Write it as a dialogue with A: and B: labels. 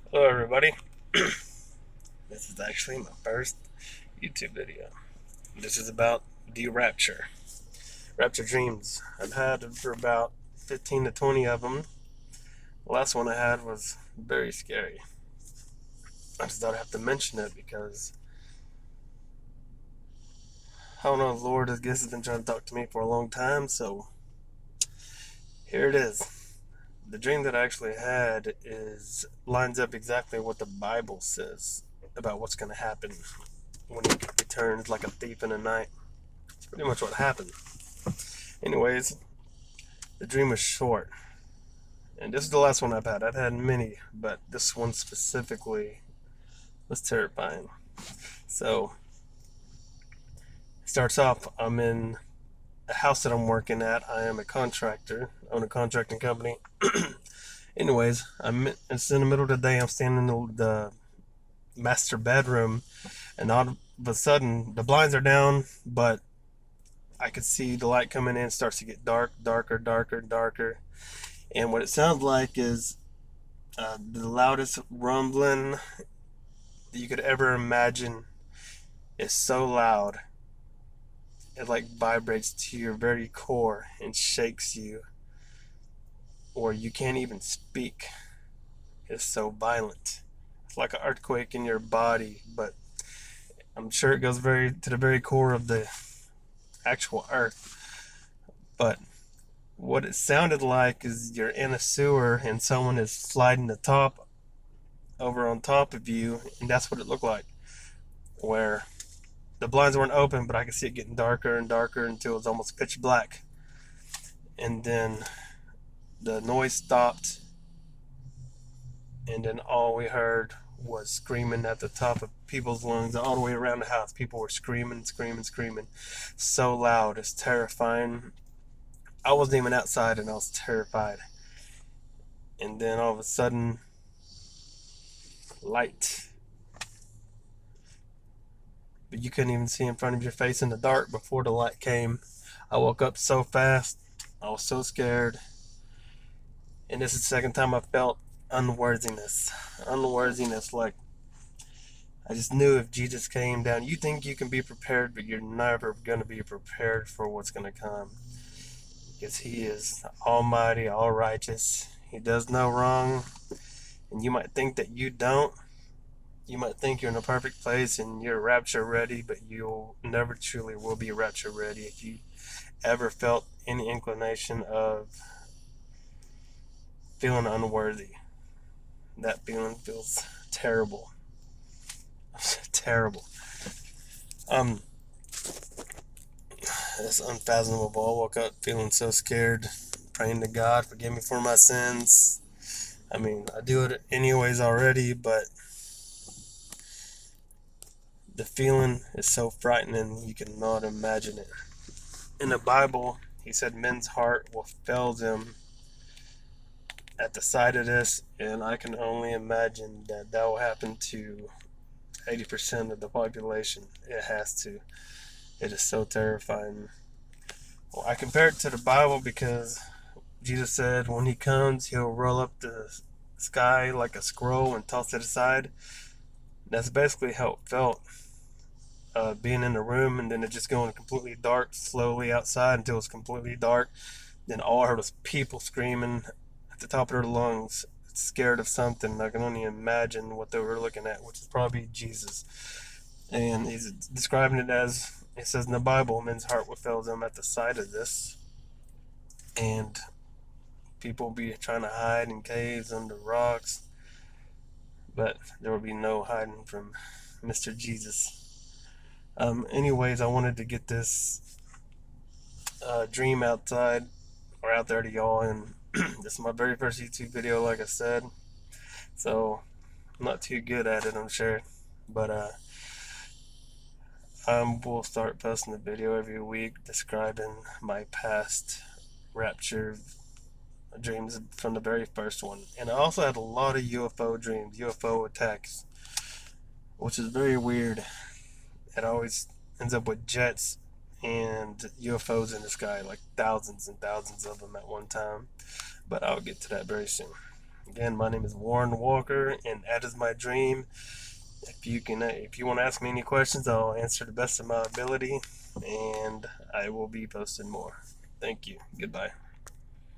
A: Hello, everybody. This is actually my first YouTube video. This is about the Rapture dreams. I've had for about 15 to 20 of them. The last one I had was very scary. I just thought I'd have to mention it because I don't know, the Lord, I guess, has been trying to talk to me for a long time, so here it is. The dream that I actually had is lines up exactly what the Bible says about what's going to happen when he returns like a thief in the night. It's pretty much what happened. Anyways, the dream was short, and this is the last one I've had. I've had many, but this one specifically was terrifying. So, it starts off, I'm in a house that I'm working at. I am a contractor, own a contracting company. Anyways, it's in the middle of the day. I'm standing in the master bedroom, and all of a sudden, the blinds are down, but I could see the light coming in. It starts to get darker, darker. And what it sounds like is the loudest rumbling that you could ever imagine. Is so loud it like vibrates to your very core and shakes you, or you can't even speak. It's so violent. It's like an earthquake in your body, but I'm sure it goes very to the very core of the actual earth. But what it sounded like is you're in a sewer and someone is sliding the top over on top of you, and that's what it looked like. Where the blinds weren't open, but I could see it getting darker and darker until it was almost pitch black. And then the noise stopped, and then all we heard was screaming at the top of people's lungs all the way around the house. People were screaming, so loud. It's terrifying. I wasn't even outside, and I was terrified. And then all of a sudden, light. But you couldn't even see in front of your face in the dark before the light came. I woke up so fast. I was so scared. And this is the second time I felt unworthiness. Unworthiness, like I just knew if Jesus came down, you think you can be prepared, but you're never going to be prepared for what's going to come. Because he is almighty, all righteous. He does no wrong. And you might think that you don't. You might think you're in a perfect place and you're rapture ready, but you never truly will be rapture ready if you ever felt any inclination of feeling unworthy. That feeling feels terrible. Terrible. Um, it's unfathomable. I woke up feeling so scared, praying to God, forgive me for my sins. I mean, I do it anyways already, but the feeling is so frightening you cannot imagine it. In the Bible, he said men's heart will fail them at the sight of this, and I can only imagine that that will happen to 80% of the population. It has to. It is so terrifying. Well, I compare it to the Bible because Jesus said when he comes, he'll roll up the sky like a scroll and toss it aside. That's basically how it felt. Being in the room and then it just going completely dark slowly outside until it's completely dark. Then all I heard was people screaming at the top of their lungs, scared of something. I can only imagine what they were looking at, which is probably Jesus. And he's describing it as it says in the Bible, men's heart will fail them at the sight of this. And people will be trying to hide in caves under rocks, but there will be no hiding from Mr. Jesus. Anyways, I wanted to get this dream outside or out there to y'all, and this is my very first YouTube video, like I said, so I'm not too good at it, I'm sure, but I will start posting a video every week describing my past rapture dreams from the very first one. And I also had a lot of UFO dreams, UFO attacks, which is very weird. It always ends up with jets and UFOs in the sky, like thousands and thousands of them at one time. But I'll get to that very soon. Again, my name is Warren Walker, and that is my dream. If you want to ask me any questions, I'll answer the best of my ability, and I will be posting more. Thank you. Goodbye.